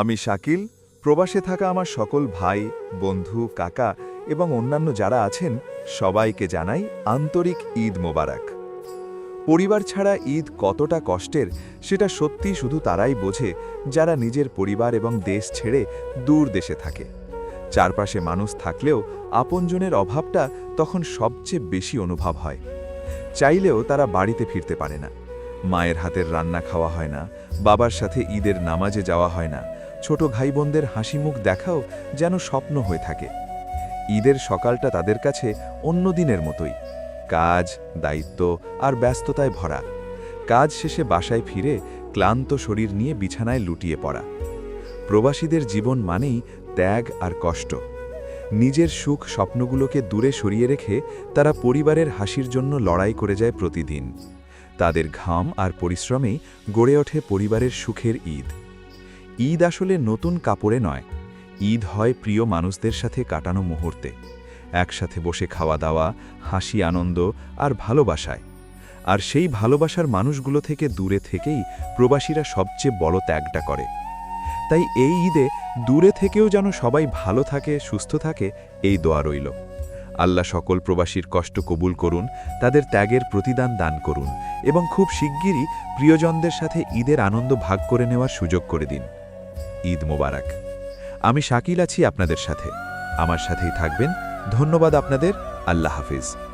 আমি শাকিল, প্রবাসে থাকা আমার সকল ভাই, বন্ধু, কাকা এবং অন্যান্য যারা আছেন সবাইকে জানাই আন্তরিক ঈদ মোবারক। পরিবার ছাড়া ঈদ কতটা কষ্টের সেটা সত্যি শুধু তারাই বোঝে যারা নিজের পরিবার এবং দেশ ছেড়ে দূর দেশে থাকে। চারপাশে মানুষ থাকলেও আপনজনের অভাবটা তখন সবচেয়ে বেশি অনুভব হয়। চাইলেও তারা বাড়িতে ফিরতে পারে না। মায়ের হাতের রান্না খাওয়া হয় না, বাবার সাথে ঈদের নামাজে যাওয়া হয় না, ছোট ভাই বোনদের হাসি মুখ দেখাও যেন স্বপ্ন হয়ে থাকে। ঈদের সকালটা তাদের কাছে অন্য দিনের মতোই, কাজ, দায়িত্ব আর ব্যস্ততায় ভরা। কাজ শেষে বাসায় ফিরে ক্লান্ত শরীর নিয়ে বিছানায় লুটিয়ে পড়া। প্রবাসীদের জীবন মানেই ত্যাগ আর কষ্ট। নিজের সুখ স্বপ্নগুলোকে দূরে সরিয়ে রেখে তারা পরিবারের হাসির জন্য লড়াই করে যায় প্রতিদিন। তাদের ঘাম আর পরিশ্রমেই গড়ে ওঠে পরিবারের সুখের ঈদ। ঈদ আসলে নতুন কাপড়ে নয়, ঈদ হয় প্রিয় মানুষদের সাথে কাটানো মুহূর্তে, একসাথে বসে খাওয়া দাওয়া, হাসি আনন্দ আর ভালোবাসায়। আর সেই ভালোবাসার মানুষগুলো থেকে দূরে থেকেই প্রবাসীরা সবচেয়ে বড় ত্যাগটা করে। তাই এই ঈদে দূরে থেকেও যেন সবাই ভালো থাকে, সুস্থ থাকে, এই দোয়া রইল। আল্লাহ সকল প্রবাসীর কষ্ট কবুল করুন, তাদের ত্যাগের প্রতিদান দান করুন এবং খুব শিগগিরই প্রিয়জনদের সাথে ঈদের আনন্দ ভাগ করে নেওয়ার সুযোগ করে দিন। ঈদ মোবারক। আমি শাকিল আছি আপনাদের সাথে, আমার সাথেই থাকবেন। ধন্যবাদ আপনাদের। আল্লাহ হাফিজ।